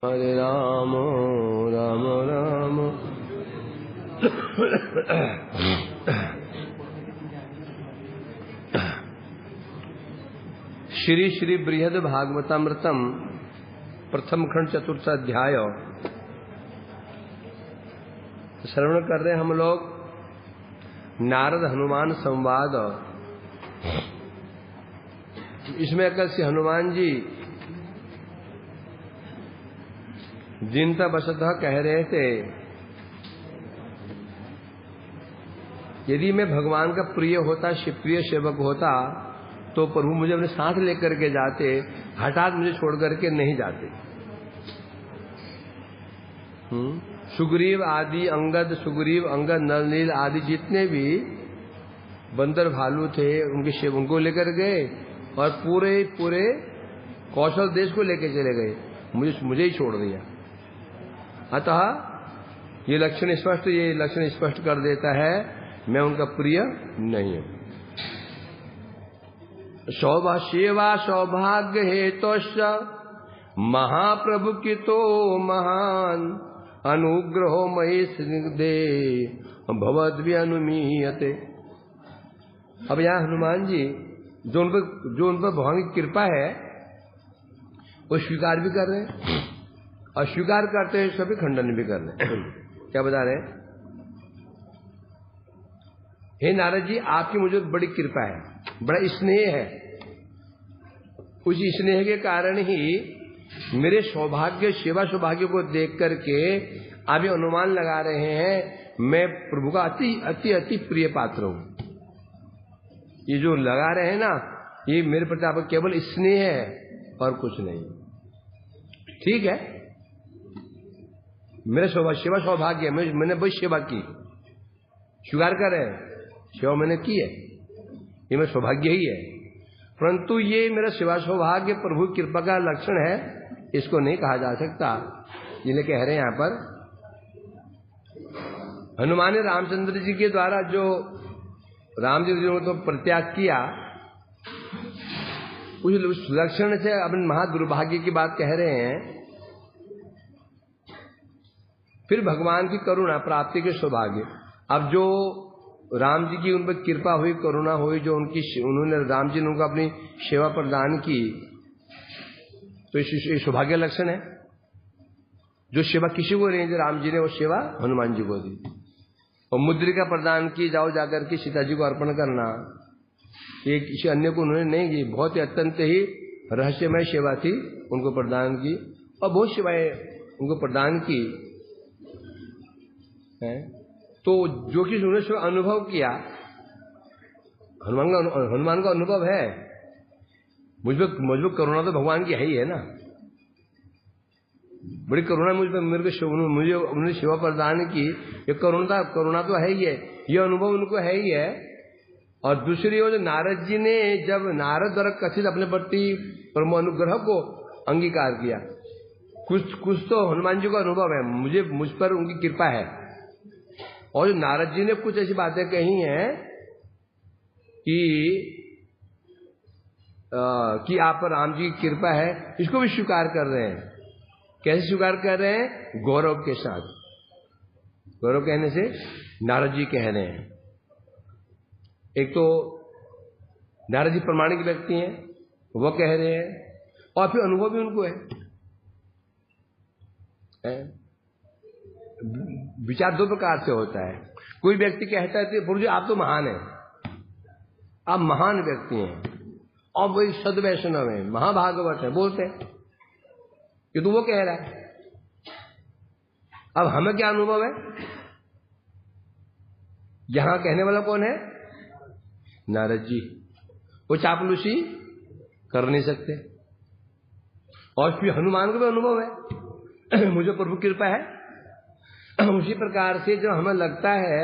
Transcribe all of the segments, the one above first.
हरे राम राम राम। श्री श्री बृहद भागवतामृतम प्रथम खंड चतुर्थ अध्याय श्रवण कर रहे हैं हम लोग। नारद हनुमान संवाद। इसमें कल से हनुमान जी जिनता वशतः कह रहे थे, यदि मैं भगवान का प्रिय होता, प्रिय सेवक होता, तो प्रभु मुझे अपने साथ लेकर के जाते, हठात मुझे छोड़ करके नहीं जाते। सुग्रीव आदि अंगद, सुग्रीव अंगद नलनील आदि जितने भी बंदर भालू थे, उनको लेकर गए और पूरे कौशल देश को लेकर चले गए, मुझे ही छोड़ दिया। अतः ये लक्षण स्पष्ट कर देता है, मैं उनका प्रिय नहीं हूं। सेवा सौभाग्य हेतुश्च महाप्रभु की तो महान अनुग्रहो मयि स्निग्धे भवद्भि अनुमीयते। अब यहाँ हनुमान जी जो उन पर भगवान की कृपा है वो स्वीकार भी कर रहे हैं, अस्वीकार करते हैं सभी खंडन भी कर रहे हैं। क्या बता रहे हैं? हे नारद जी, आपकी मुझे बड़ी कृपा है, बड़ा स्नेह है। उस स्नेह के कारण ही मेरे सेवा सौभाग्य को देख करके आप ये अनुमान लगा रहे हैं मैं प्रभु का अति अति अति प्रिय पात्र हूं। ये जो लगा रहे हैं ना, ये मेरे प्रति आपका केवल स्नेह है और कुछ नहीं। ठीक है, मेरे सेवा सौभाग्य, मैंने बड़ी सेवा की, स्वीकार कर रहे हैं, सेवा मैंने की है, ये मेरा सौभाग्य ही है। परंतु ये मेरा सेवा सौभाग्य प्रभु की कृपा का लक्षण है, इसको नहीं कहा जा सकता। ये कह रहे हैं यहां पर हनुमान ने रामचंद्र जी के द्वारा जो राम जी ने तो परित्याग किया, उस लक्षण से अपने महादुर्भाग्य की बात कह रहे हैं। फिर भगवान की करुणा प्राप्ति के सौभाग्य। अब जो राम जी की उन पर कृपा हुई, करुणा हुई, जो उन्होंने राम जी ने उनको अपनी सेवा प्रदान की, तो ये सौभाग्य लक्षण है। जो सेवा किसी को नहीं दी राम जी ने, वो सेवा हनुमान जी को दी। और मुद्रिका प्रदान की, जाओ जाकर के सीता जी को अर्पण करना, ये किसी अन्य को उन्होंने नहीं की। बहुत ही अत्यंत ही रहस्यमय सेवा थी, उनको प्रदान की, और बहुत सेवाएं उनको प्रदान की है। तो जो कि उन्होंने अनुभव किया, हनुमान का अनुभव है। मुझ पर करुणा तो भगवान की है ही है ना, बड़ी करुणा मुझ पर, मुझे उन्होंने सेवा प्रदान की, ये करुणा तो है ही है, ये अनुभव उनको है ही है। और दूसरी ओर नारद जी ने जब नारद द्वारा कथित अपने प्रति परम अनुग्रह को अंगीकार किया, कुछ तो हनुमान जी का अनुभव है, मुझ पर उनकी कृपा है। और नारद जी ने कुछ ऐसी बातें कही हैं कि आप पर राम जी की कृपा है, इसको भी स्वीकार कर रहे हैं। कैसे स्वीकार कर रहे हैं? गौरव के साथ। गौरव कहने से नारद जी कह रहे हैं, एक तो नारद जी प्रमाणिक व्यक्ति हैं, वो कह रहे हैं, और फिर अनुभव भी उनको है। विचार दो प्रकार से होता है। कोई व्यक्ति कहता है प्रभु जी आप तो महान हैं, आप महान व्यक्ति हैं, और वही सद वैष्णव है, महाभागवत है, बोलते हैं, ये तो वो कह रहा है। अब हमें क्या अनुभव है? यहां कहने वाला कौन है? नारद जी। वो चापलूसी कर नहीं सकते। और फिर हनुमान को भी अनुभव है, मुझे प्रभु कृपा है। उसी प्रकार से जो हमें लगता है,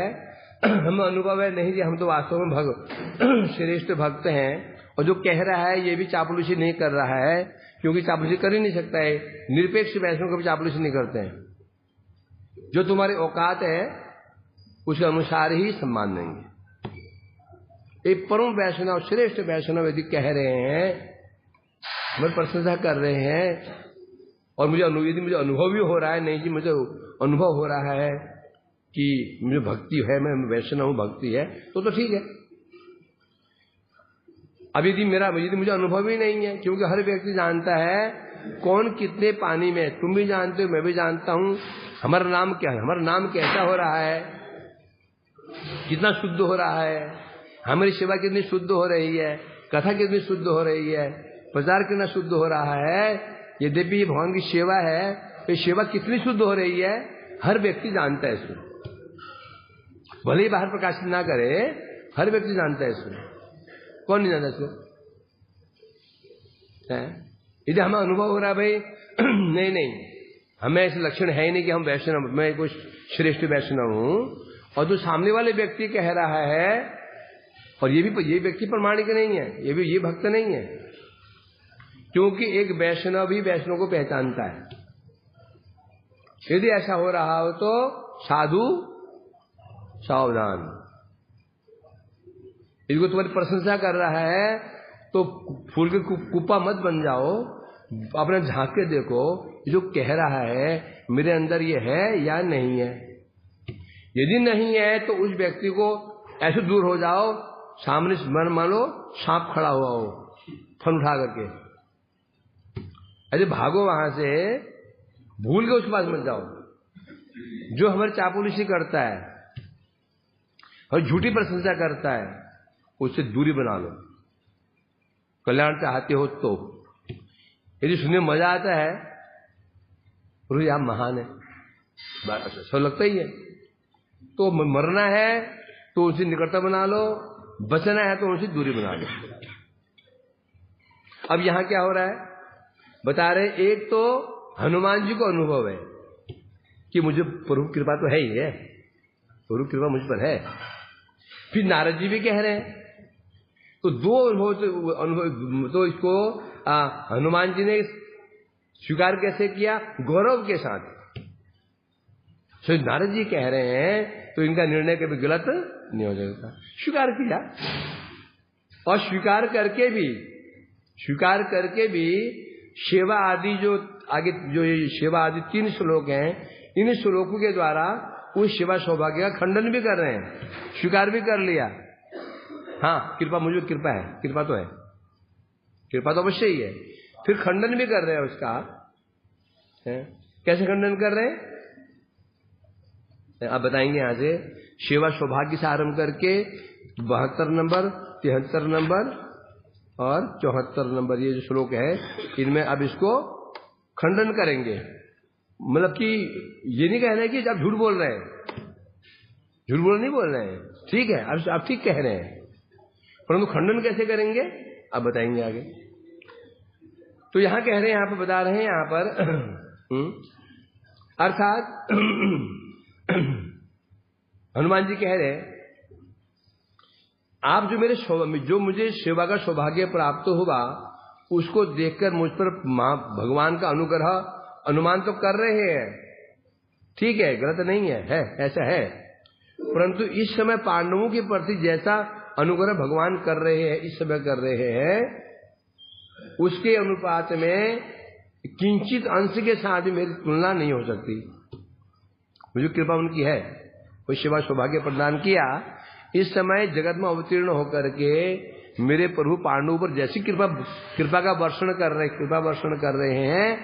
हमें अनुभव है नहीं जी हम तो वास्तव में श्रेष्ठ भक्त हैं, और जो कह रहा है ये भी चापलूसी नहीं कर रहा है, क्योंकि चापलूसी कर ही नहीं सकता है। निरपेक्ष वैष्णव कभी चापलूसी नहीं करते हैं। जो तुम्हारी औकात है उसके अनुसार ही सम्मान देंगे। एक परम वैष्णव, श्रेष्ठ वैष्णव यदि कह रहे हैं, मैं प्रशंसा कर रहे हैं, और यदि मुझे अनुभव भी हो रहा है, नहीं जी मुझे अनुभव हो रहा है कि मुझे भक्ति है, मैं वैष्णव हूं, भक्ति है, तो ठीक है। अब यदि मुझे अनुभव ही नहीं है, क्योंकि हर व्यक्ति जानता है कौन कितने पानी में, तुम भी जानते हो, मैं भी जानता हूं, हमारा नाम क्या है, हमारा नाम कैसा हो रहा है, कितना शुद्ध हो रहा है, हमारी सेवा कितनी शुद्ध हो रही है, कथा कितनी शुद्ध हो रही है, प्रचार कितना शुद्ध हो रहा है। यद्यपि ये भगवान की सेवा है, तो सेवा कितनी शुद्ध हो रही है हर व्यक्ति जानता है इसको, भले ही बाहर प्रकाशित ना करे, हर व्यक्ति जानता है इसको। कौन नहीं जानता इसको? यदि हमें अनुभव हो रहा है भाई नहीं हमें ऐसे लक्षण है ही नहीं कि हम वैष्णव, मैं कुछ श्रेष्ठ वैष्णव हूं, और जो सामने वाले व्यक्ति कह रहा है, और ये व्यक्ति प्रमाणिक नहीं है, ये भक्त नहीं है, क्योंकि एक वैष्णव भी वैष्णव को पहचानता है। यदि ऐसा हो रहा हो तो साधु सावधान। इसको तुम्हारी प्रशंसा कर रहा है तो फूल के कुप्पा मत बन जाओ, अपना झांक के देखो जो कह रहा है मेरे अंदर ये है या नहीं है। यदि नहीं है तो उस व्यक्ति को ऐसे दूर हो जाओ, सामने मान लो सांप खड़ा हुआ हो, फन उठा करके ऐसे भागो वहां से, भूल के उसके पास मत जाओ। जो हमारी चापलूसी करता है और झूठी प्रशंसा करता है, उससे दूरी बना लो, कल्याण चाहते हो तो। यदि सुनने में मजा आता है, रोज आप महान है, सब लगता ही है, तो मरना है तो उनसे निकटता बना लो, बचना है तो उनसे दूरी बना लो। अब यहां क्या हो रहा है बता रहे, एक तो हनुमान जी को अनुभव है कि मुझे प्रभु कृपा तो है ही है, प्रभु कृपा मुझ पर है। फिर नारद जी भी कह रहे हैं, तो दो अनुभव तो इसको हनुमान जी ने स्वीकार कैसे किया? गौरव के साथ। तो नारद जी कह रहे हैं तो इनका निर्णय कभी गलत नहीं हो जाएगा, स्वीकार किया। और स्वीकार करके भी सेवा आदि जो आगे जो ये सेवा आदि 3 श्लोक हैं, इन श्लोकों के द्वारा उस सेवा सौभाग्य का खंडन भी कर रहे हैं, स्वीकार भी कर लिया। हाँ, कृपा मुझे कृपा है, कृपा तो है, कृपा तो अवश्य ही है। फिर खंडन भी कर रहे हैं उसका। कैसे खंडन कर रहे हैं आप बताएंगे। यहां से सेवा सौभाग्य से आरंभ करके 72 नंबर, 73 नंबर और 74 नंबर ये जो श्लोक है, इनमें अब इसको खंडन करेंगे। मतलब कि ये नहीं कह रहे कि आप झूठ बोल रहे हैं, झूठ नहीं बोल रहे हैं, ठीक है, आप ठीक कह रहे हैं, परंतु खंडन कैसे करेंगे आप बताएंगे आगे। तो यहां कह रहे हैं, यहां पर बता रहे हैं, यहां पर अर्थात हनुमान जी कह रहे हैं, आप जो मुझे सेवा का सौभाग्य प्राप्त हुआ, उसको देखकर मुझ पर भगवान का अनुग्रह अनुमान तो कर रहे हैं, ठीक है, गलत नहीं है, ऐसा है। परंतु इस समय पांडवों के प्रति जैसा अनुग्रह भगवान कर रहे हैं, इस समय कर रहे हैं, उसके अनुपात में किंचित अंश के साथ भी मेरी तुलना नहीं हो सकती। मुझे कृपा उनकी है, कोई सेवा सौभाग्य प्रदान किया। इस समय जगत में अवतीर्ण होकर के मेरे प्रभु पांडवों पर जैसी कृपा का वर्षण कर रहे हैं,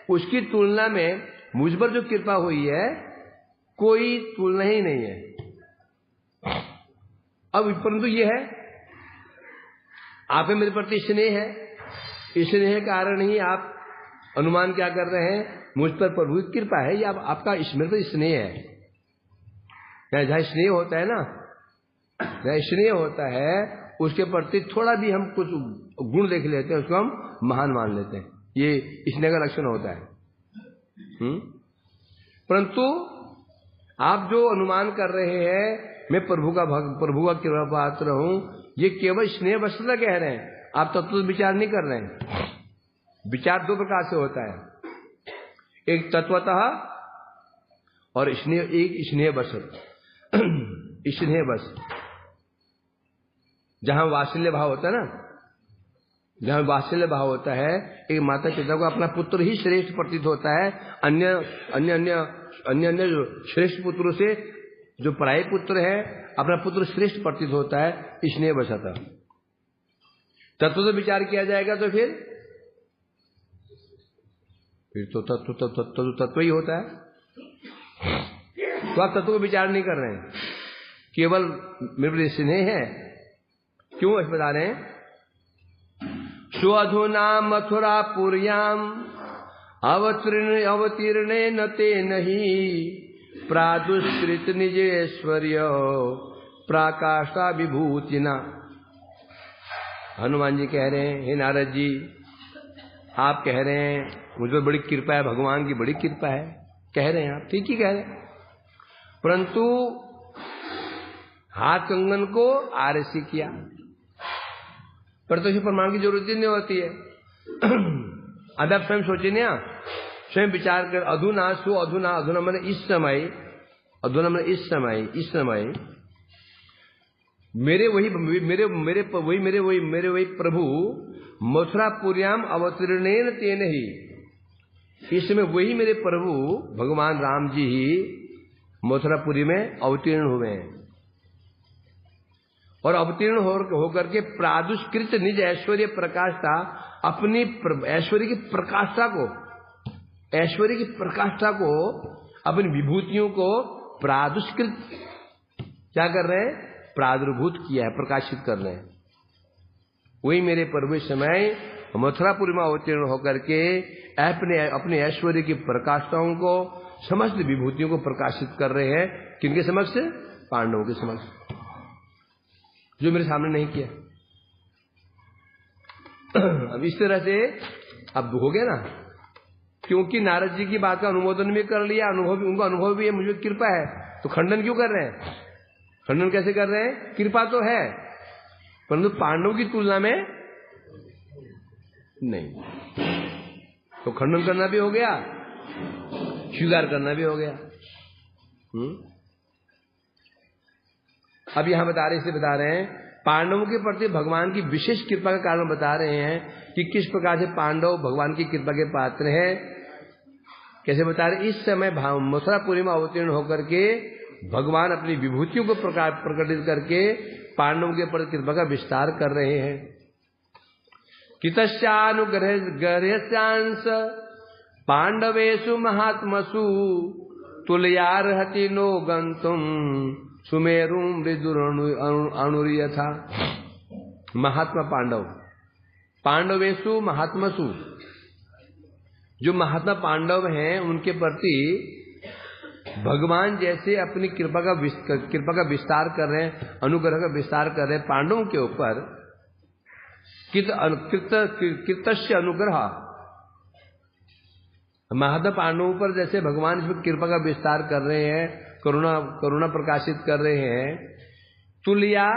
उसकी तुलना में मुझ पर जो कृपा हुई है, कोई तुलना ही नहीं है। अब परंतु ये है, आप मेरे प्रति स्नेह है, स्नेह के कारण ही आप अनुमान क्या कर रहे हैं, मुझ पर प्रभु की कृपा है, या आपका मेरे पर स्नेह है। जहां स्नेह होता है ना, जहां स्नेह होता है, उसके प्रति थोड़ा भी हम कुछ गुण देख लेते हैं, उसको हम महान मान लेते हैं, ये स्नेह का लक्षण होता है। परंतु आप जो अनुमान कर रहे हैं मैं प्रभु का कृपा पात्र हूं, ये केवल स्नेह वशतः कह रहे हैं, आप तत्व विचार नहीं कर रहे हैं। विचार 2 प्रकार से होता है, एक तत्वतः और एक स्नेह वशतः। स्नेह वश, जहां वात्सल्य भाव होता है ना, जहां वात्सल्य भाव होता है, एक माता पिता को अपना पुत्र ही श्रेष्ठ प्रतीत होता है, अन्य अन्य अन्य अन्य अन्य जो श्रेष्ठ पुत्रों से जो पराये पुत्र है अपना पुत्र श्रेष्ठ प्रतीत होता है, इसलिए बचाता। तत्व तो विचार किया जाएगा तो फिर तो तत्व ही होता है। तो आप तत्व को विचार नहीं कर रहे हैं, केवल मेरे स्नेह है। क्यों ऐसे बता रहे हैं? स्वधुना मथुरापुर्याम अवतीर्णे न ते नहीं प्रादुष्कृत निजेश्वर्य प्राकाष्ठा विभूतिना। हनुमान जी कह रहे हैं, हे नारद जी, आप कह रहे हैं मुझ पर बड़ी कृपा है, भगवान की बड़ी कृपा है, कह रहे हैं आप, ठीक ही कह रहे हैं, परंतु हाथ कंगन को आरसी किया पर तो इसे प्रमाण की जरूरत ही नहीं होती है। अब आप स्वयं सोचिए ना, स्वयं विचार कर। अधुना सो अधुना, अधुना मैंने इस समय, अधुना मैंने इस समय मेरे वही प्रभु मथुरापुर्याम अवतीर्णेन तेन ही, इस समय वही मेरे प्रभु भगवान राम जी ही मथुरापुरी में अवतीर्ण हुए हैं और अवतीर्ण होकर के प्रादुष्कृत निज ऐश्वर्य प्रकाष्ठा, अपनी ऐश्वर्य की प्रकाष्ठा को अपनी विभूतियों को प्रादुष्कृत क्या कर रहे हैं? प्रादुर्भूत किया है, प्रकाशित कर रहे हैं। वही मेरे प्रभु समय मथुरापुरी में अवतीर्ण होकर के अपने ऐश्वर्य की प्रकाष्ठाओं को, समस्त विभूतियों को प्रकाशित कर रहे हैं। किनके समक्ष? पांडवों के समक्ष, जो मेरे सामने नहीं किया। अब इस तरह से अब हो गया ना, क्योंकि नारद जी की बात का अनुमोदन भी कर लिया, उनका अनुभव भी है, मुझे कृपा है, तो खंडन क्यों कर रहे हैं? खंडन कैसे कर रहे हैं? कृपा तो है परंतु पांडवों की तुलना में नहीं, तो खंडन करना भी हो गया, स्वीकार करना भी हो गया। अब यहां बता रहे हैं पांडवों के प्रति भगवान की विशेष कृपा का कारण बता रहे हैं कि किस प्रकार से पांडव भगवान की कृपा के पात्र हैं। कैसे बता रहे? इस समय मथुरापुरी में अवतीर्ण होकर के भगवान अपनी विभूतियों को प्रकटित करके पांडवों के प्रति कृपा का विस्तार कर रहे हैं। कितश्चानुग्रहस्यांश पांडवेषु महात्मसु तुल्यार्हति नो गंतुम सुमेरु मृदुर अणुर्यथा। महात्मा पांडवेषु महात्मसु, जो महात्मा पांडव हैं उनके प्रति भगवान जैसे अपनी कृपा का विस्तार कर रहे हैं, अनुग्रह का विस्तार कर रहे हैं पांडवों के ऊपर। कृतस्य अनुग्रह, महात्मा पांडवों पर जैसे भगवान इसमें कृपा का विस्तार कर रहे हैं, करुणा प्रकाशित कर रहे हैं। तुल्या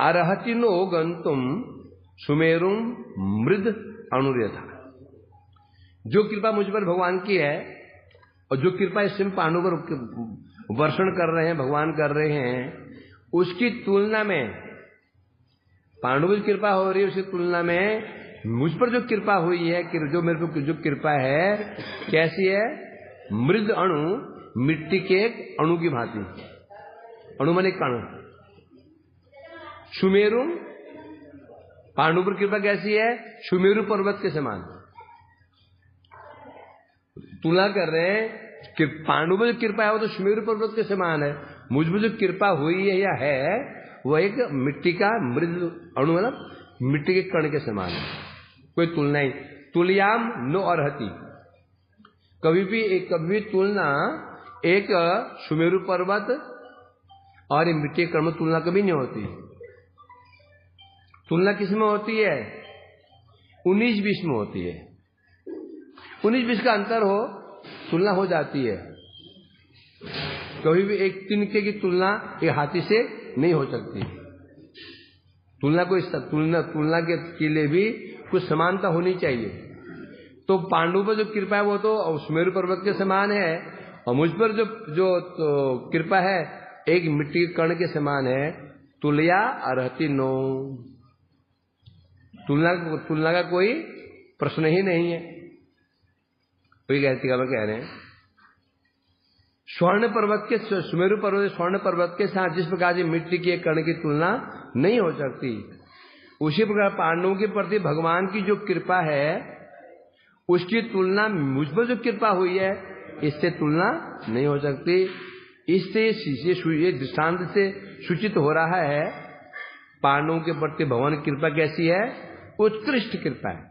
अर्हतिनो गंतुम सुमेरुम मृद अणुर्यथा। जो कृपा मुझ पर भगवान की है और जो कृपा इस समय पांडवों पर वर्षण कर रहे हैं, भगवान कर रहे हैं, उसकी तुलना में पांडवों की कृपा हो रही है, उसकी तुलना में मुझ पर जो कृपा हुई है, जो मेरे को जो कृपा है कैसी है? मृद अणु, मिट्टी के एक अणु की भांति। अणु माने कण। सुमेरु, पांडु पर कृपा कैसी है? सुमेरु पर्वत के समान। तुलना कर रहे हैं कि पांडु में जो कृपा है वो तो सुमेरु पर्वत के समान है, मुझ में जो कृपा हुई है या है वह एक मिट्टी का मृद अणु, मतलब मिट्टी के कण के समान है, कोई तुलना ही। तुल्याम नो अर्हति, कभी भी तुलना एक सुमेरु पर्वत और मिट्टी के कण में तुलना कभी नहीं होती। तुलना किस में होती है? 19-20 में होती है। 19-20 का अंतर हो, तुलना हो जाती है। कभी भी एक तिनके की तुलना एक हाथी से नहीं हो सकती। तुलना के लिए भी कुछ समानता होनी चाहिए। तो पांडु पर जो कृपा है वो तो सुमेरु पर्वत के समान है, और मुझ पर जो कृपा है एक मिट्टी के कण के समान है। तुल्या अर्हति नो, तुलना का कोई प्रश्न ही नहीं है। कोई कहती का कह रहे हैं स्वर्ण पर्वत के, सुमेरु पर्वत स्वर्ण पर्वत के साथ जिस प्रकार की मिट्टी के कण की तुलना नहीं हो सकती, उसी प्रकार पांडवों के प्रति भगवान की जो कृपा है उसकी तुलना मुझ पर जो कृपा हुई है इससे तुलना नहीं हो सकती। इससे ये दृष्टांत से सूचित हो रहा है पांडवों के प्रति भगवान की कृपा कैसी है, उत्कृष्ट कृपा है।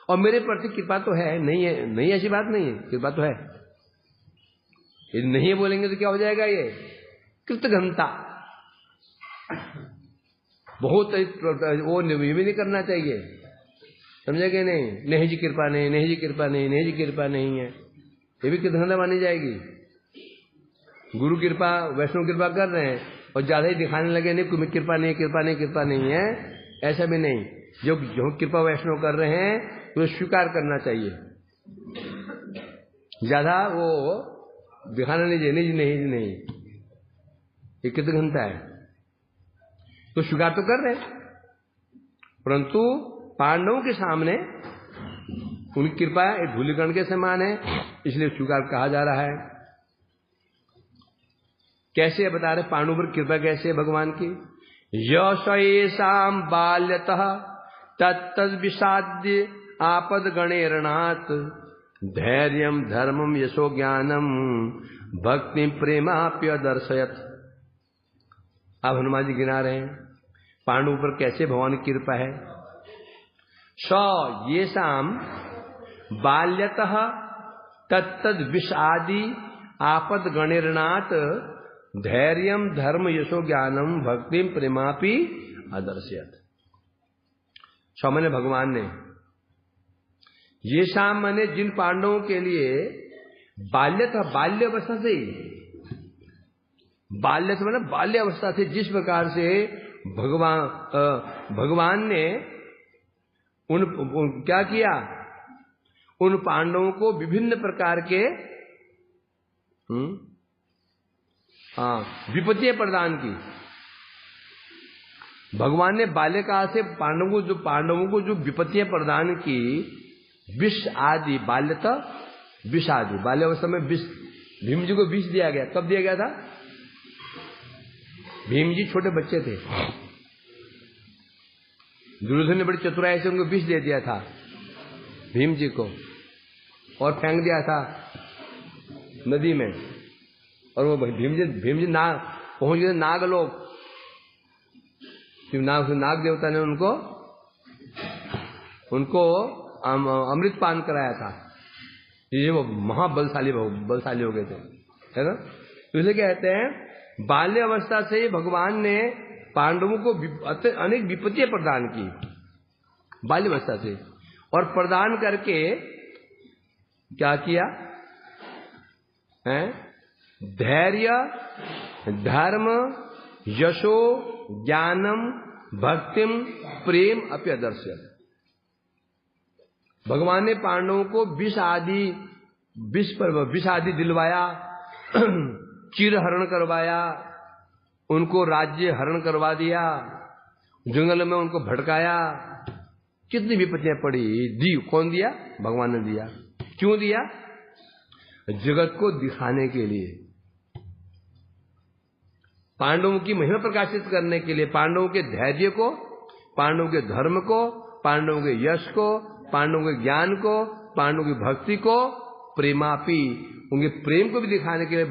और मेरे प्रति कृपा तो है, नहीं है, नहीं ऐसी बात नहीं है, कृपा तो है। यदि नहीं बोलेंगे तो क्या हो जाएगा, ये कृतघ्नता, बहुत वो भी नहीं करना चाहिए, समझेंगे नहीं, नहीं जी कृपा नहीं, नहीं जी कृपा नहीं, नहीं जी कृपा नहीं है, ये भी कृतघ्नता मानी जाएगी। गुरु कृपा वैष्णव कृपा कर रहे हैं और ज्यादा ही दिखाने लगे नहीं कोई कृपा नहीं, कृपा नहीं, कृपा नहीं है, ऐसा भी नहीं। जो कृपा वैष्णव कर रहे हैं तो स्वीकार करना चाहिए, ज्यादा वो दिखाना नहीं चाहिए, नहीं नहीं नहीं, ये कृतघ्नता है। तो स्वीकार तो कर रहे हैं, परंतु पांडवों के सामने उनकी कृपा एक धूलिकण के समान है, इसलिए स्वीकार कहा जा रहा है। कैसे बता रहे पांडवों पर कृपा कैसे भगवान की, यशेषाम बाल्यतः तत्तद विषाद्य आपद गणेरणात् धैर्यम धर्मम यशो ज्ञानम भक्ति प्रेमाप्य दर्शयत। अब हनुमान जी गिना रहे हैं पांडवों पर कैसे भगवान की कृपा है। स ये शाम बाल्यतः तत्तद विषादि आपद गणेरणात् धैर्यम धर्म यशो ज्ञानम भक्ति प्रेमापि अदर्शयत। सामान्य भगवान ने ये शाम माने जिन पांडवों के लिए बाल्य था, बाल्य अवस्था से ही, बाल्य से मतलब बाल्य अवस्था से जिस प्रकार से भगवान ने उन क्या किया, उन पांडवों को विभिन्न प्रकार के विपत्तियां प्रदान की। भगवान ने बाल्यकाल से पांडवों को जो विपत्तियां प्रदान की, विष आदि, बाल्यता विष आदि, बाल्यावस्था में विष, भीम जी को विष दिया गया। कब दिया गया था, भीम जी छोटे बच्चे थे, दुर्योधन ने बड़ी चतुराई से उनको विष दे दिया था भीम जी को, और फेंक दिया था नदी में, और वो भीम जी पहुंच गए नागलोक। नाग देवता ने उनको अमृत पान कराया था, ये वो महाबलशाली हो गए थे, है ना। तो इसलिए कहते हैं बाल्य अवस्था से भगवान ने पांडवों को अनेक विपत्तियां प्रदान की बाल्य अवस्था से, और प्रदान करके क्या किया है, धैर्य धर्म यशो ज्ञानम भक्तिम प्रेम अपि अदर्शयत। भगवान ने पांडवों को विष आदि दिलवाया, चिर हरण करवाया, उनको राज्य हरण करवा दिया, जंगल में उनको भटकाया, कितनी विपत्तियां पड़ी, दी कौन दिया, भगवान ने दिया। क्यों दिया, जगत को दिखाने के लिए, पांडवों की महिमा प्रकाशित करने के लिए, पांडवों के धैर्य को, पांडवों के धर्म को, पांडवों के यश को, पांडवों के ज्ञान को, पांडवों की भक्ति को, प्रेमापी, उनके प्रेम को भी दिखाने के लिए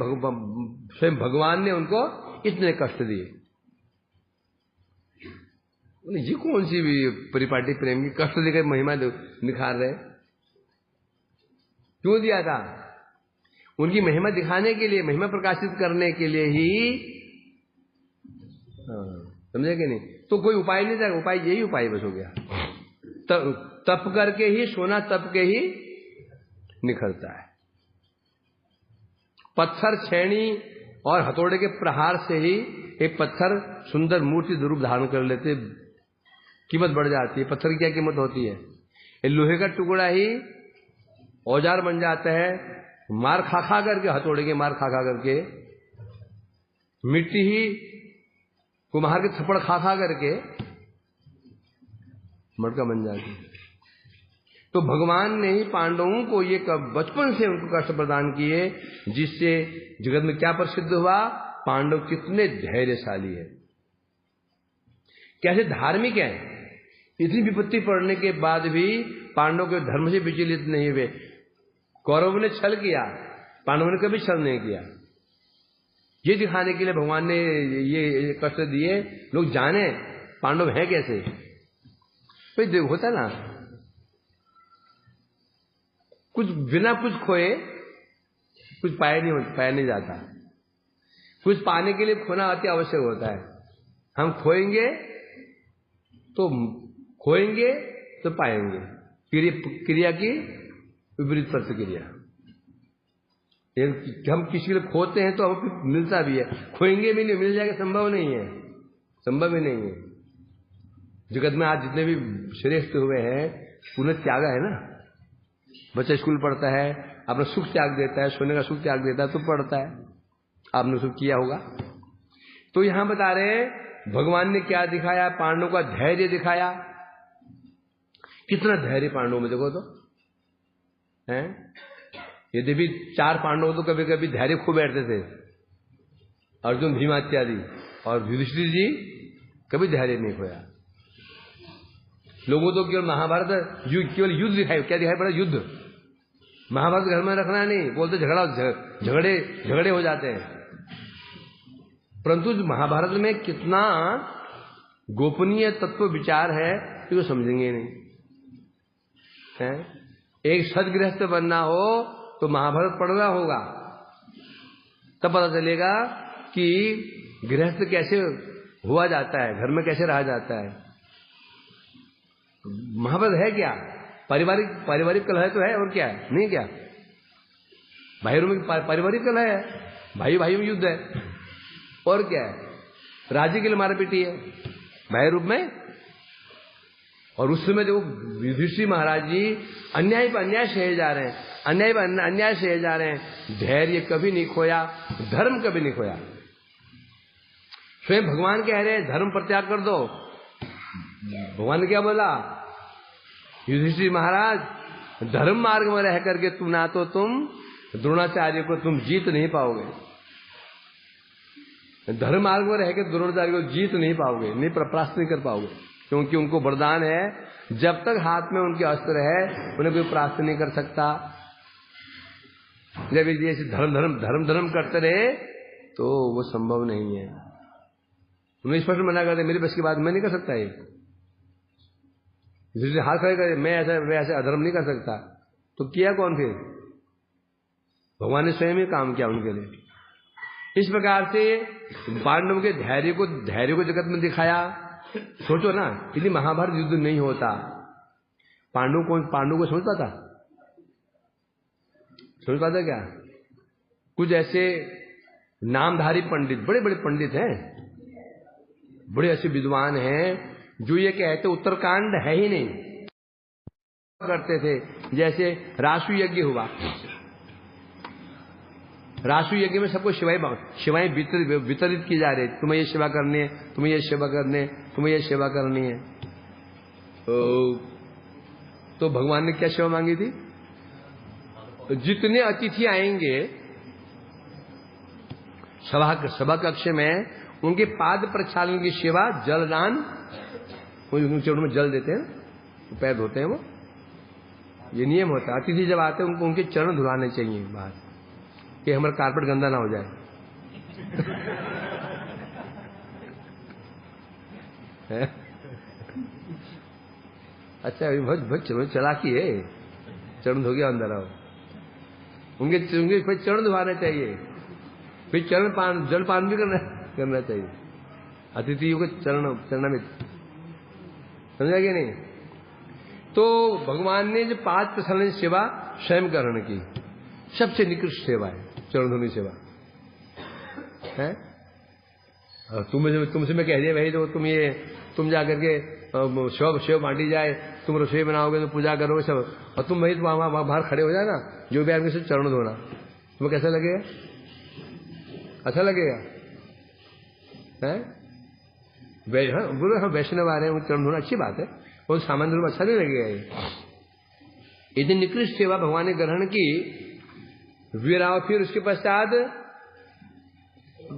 स्वयं भगवान ने उनको इतने कष्ट दिए। ये कौन सी भी परिपाटी प्रेम की कष्ट देकर महिमा निखार रहे, क्यों दिया था, उनकी महिमा दिखाने के लिए, महिमा प्रकाशित करने के लिए ही, समझे कि नहीं। तो कोई उपाय नहीं था, उपाय यही उपाय बस हो गया, तप करके ही, सोना तप के ही निखरता है। पत्थर छेनी और हथौड़े के प्रहार से ही एक पत्थर सुंदर मूर्ति रूप धारण कर लेते, कीमत बढ़ जाती है। पत्थर की क्या कीमत होती है, ये लोहे का टुकड़ा ही औजार बन जाता है, मार खा खा करके, हथौड़े के मार खा खा करके, मिट्टी ही कुम्हार के थप्पड़ खा खा करके मटका बन जाती। तो भगवान ने ही पांडवों को ये बचपन से उनको कष्ट प्रदान किए, जिससे जगत में क्या प्रसिद्ध हुआ, पांडव कितने धैर्यशाली है, कैसे धार्मिक है। इतनी विपत्ति पड़ने के बाद भी पांडव के धर्म से विचलित नहीं हुए। कौरवों ने छल किया, पांडवों ने कभी छल नहीं किया। ये दिखाने के लिए भगवान ने ये कष्ट दिए, लोग जाने पांडव है कैसे। तो होता ना, कुछ बिना कुछ खोए कुछ पाया नहीं जाता। कुछ पाने के लिए खोना अति आवश्यक होता है। हम खोएंगे तो पाएंगे। क्रिया की विपरीत प्रतिक्रिया। हम किसी के लिए खोते हैं तो हमें मिलता भी है, खोएंगे भी नहीं, मिल जाएगा संभव नहीं है, संभव ही नहीं है। जगत में आज जितने भी श्रेष्ठ हुए हैं उन्हें त्यागा है ना। बच्चा स्कूल पढ़ता है, अपना सुख त्याग देता है, सोने का सुख त्याग देता है, तो पढ़ता है, आपने सुख किया होगा। तो यहां बता रहे भगवान ने क्या दिखाया, पांडवों का धैर्य दिखाया। कितना धैर्य पांडवों में देखो तो है। यदि भी 4 पांडव तो कभी कभी धैर्य खो बैठते थे, अर्जुन भीमा इत्यादि, और युधिष्ठिर जी कभी धैर्य नहीं खोया। लोगों तो केवल महाभारत केवल युद्ध दिखाई, क्या दिखाई पड़ा, युद्ध। महाभारत घर में रखना नहीं बोलते, झगड़े हो जाते हैं। परंतु महाभारत में कितना गोपनीय तत्व विचार है तो समझेंगे नहीं है। एक सदगृहस्थ बनना हो तो महाभारत पढ़ना होगा, तब पता चलेगा कि गृहस्थ कैसे हुआ जाता है, घर में कैसे रहा जाता है। महाभारत है क्या, पारिवारिक कलह तो है, और क्या है, नहीं क्या। भाइयों में पारिवारिक कलह है, भाई में युद्ध है, और क्या है, राज्य के लिए मारपीटी है भाई रूप में। और उस समय देखो युधिष्ठिर महाराज जी अन्याय पर अन्याय सहे जा रहे हैं, अन्याय पर अन्याय सहे जा रहे हैं, धैर्य कभी नहीं खोया, धर्म कभी नहीं खोया। स्वयं भगवान कह रहे हैं धर्म परित्याग कर दो। भगवान ने क्या बोला, युधिष्ठिर महाराज धर्म मार्ग में रह करके तुम ना तो तुम द्रोणाचार्य को तुम जीत नहीं पाओगे, धर्म मार्ग में रह के द्रोणाचार्य को जीत नहीं पाओगे, नहीं परास्त नहीं कर पाओगे, क्योंकि उनको वरदान है जब तक हाथ में उनके अस्त्र है उन्हें कोई परास्त नहीं कर सकता। जब जैसे धर्म करते रहे तो वो संभव नहीं है। उन्हें स्पष्ट मना करते, मेरी बस की बात मैं नहीं कर सकता, ये हाथ खड़े करे मैं ऐसे अधर्म नहीं कर सकता। तो किया कौन फिर, भगवान ने स्वयं ही काम किया उनके लिए। इस प्रकार से पांडवों के धैर्य को जगत में दिखाया। सोचो ना, यदि महाभारत युद्ध नहीं होता, पांडव को समझ पाता क्या। कुछ ऐसे नामधारी पंडित, बड़े बड़े पंडित हैं, बड़े ऐसे विद्वान हैं जो ये कहते उत्तरकांड है ही नहीं करते थे। जैसे रासु यज्ञ हुआ, रासु यज्ञ में सबको शिवाएं वितरित की जा रही, तुम्हें ये सेवा करनी है, तुम्हें ये सेवा करनी है, तुम्हें ये सेवा करनी है। तो भगवान ने क्या सेवा मांगी थी, जितने अतिथि आएंगे सभा कक्ष में उनके पाद प्रक्षालन की सेवा, जलदान, उनके चरणों में जल देते हैं, पैर धोते हैं, वो ये नियम होता है। अतिथि जब आते हैं उनके चरण धुलाने चाहिए बाहर, कि हमारा कारपेट गंदा ना हो जाए। अच्छा बहुत चालाकी है, चरण धो गया अंदर आओ, उनके फिर चरण धुलाने चाहिए, फिर जलपान भी करना चाहिए अतिथियों के चरण में, समझा कि नहीं। तो भगवान ने जो 5 प्रसन्न सेवा स्वयं करण की, सबसे निकृष्ट सेवा है चरण धोनी सेवा है। तुमसे मैं कह दिया भाई, तो तुम जा करके सेव बांटी जाए, तुम रसोई बनाओगे तो पूजा करोगे सब, और तुम भाई वहां बाहर खड़े हो जाए ना, जो भी आदमी से चरण धोना, तुम्हें कैसा लगेगा, अच्छा लगेगा है। हाँ वैष्णव आ रहे हैं, चरण धोना अच्छी बात है, वो सामान्य रूप अच्छा नहीं लगेगा ये। इतनी निकृष्ट सेवा भगवान ने ग्रहण की। वीराव फिर उसके पश्चात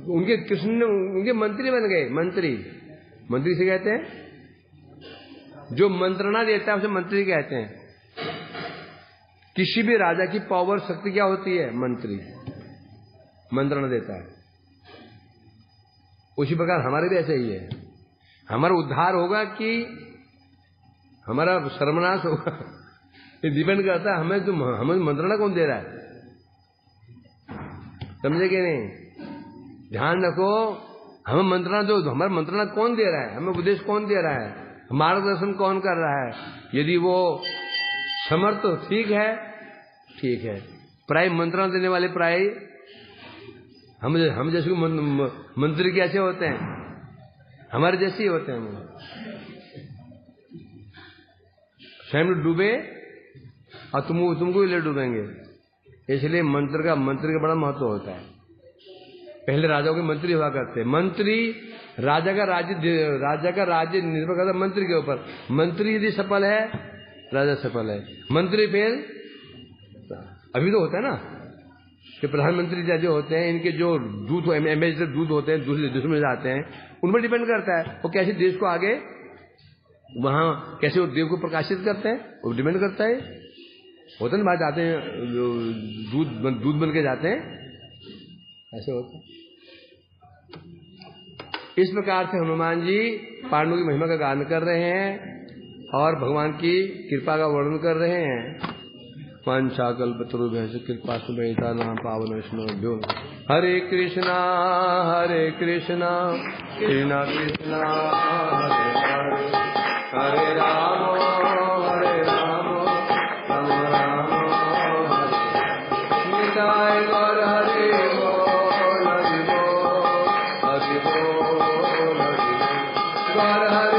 उनके कृष्ण ने उनके मंत्री बन गए। मंत्री से कहते हैं जो मंत्रणा देता है उसे मंत्री कहते हैं। किसी भी राजा की पावर शक्ति क्या होती है? मंत्री मंत्रणा देता है। उसी प्रकार हमारे भी ऐसा ही है। हमारा उद्धार होगा कि हमारा सर्वनाश होगा ये डिपेंड करता है हमें मंत्रणा कौन दे रहा है। समझे कि नहीं? ध्यान रखो, हमें मंत्रणा दो, हमारा मंत्रणा कौन दे रहा है, हमें उपदेश कौन दे रहा है, मार्गदर्शन कौन कर रहा है। यदि वो समर्थ तो ठीक है। प्राय मंत्रणा देने वाले प्राय हम जैसे मंत्री कैसे होते हैं? हमारे जैसे ही होते हैं। स्वयं डूबे और तुमको भी ले डूबेंगे। इसलिए मंत्री का बड़ा महत्व होता है। पहले राजाओं के मंत्री हुआ करते। मंत्री राजा का राज्य निर्भर करता है मंत्री के ऊपर। मंत्री यदि सफल है, राजा सफल है। मंत्री फेल, अभी तो होता है ना कि प्रधानमंत्री जो होते हैं, इनके जो दूत एम्बेसडर दूत होते हैं, दूसरे देशों में जाते हैं, उन पर डिपेंड करता है वो कैसे देश को आगे वहां कैसे वो देव को प्रकाशित करते हैं, वो डिपेंड करता है। होता ना, बात जाते हैं दूध बन के जाते हैं, ऐसे होता है। इस प्रकार से हनुमान जी पांडवों की महिमा का गान कर रहे हैं और भगवान की कृपा का वर्णन कर रहे हैं। पंचाकल्पतरुभ्यश्च कृपा सुमैतानां पावन वैष्णवेभ्यो हरे कृष्णा कृष्णा कृष्णा हरे हरे हरे राम राम राम हरे निताय गौर हरे बोल हरि बोल गौर हरे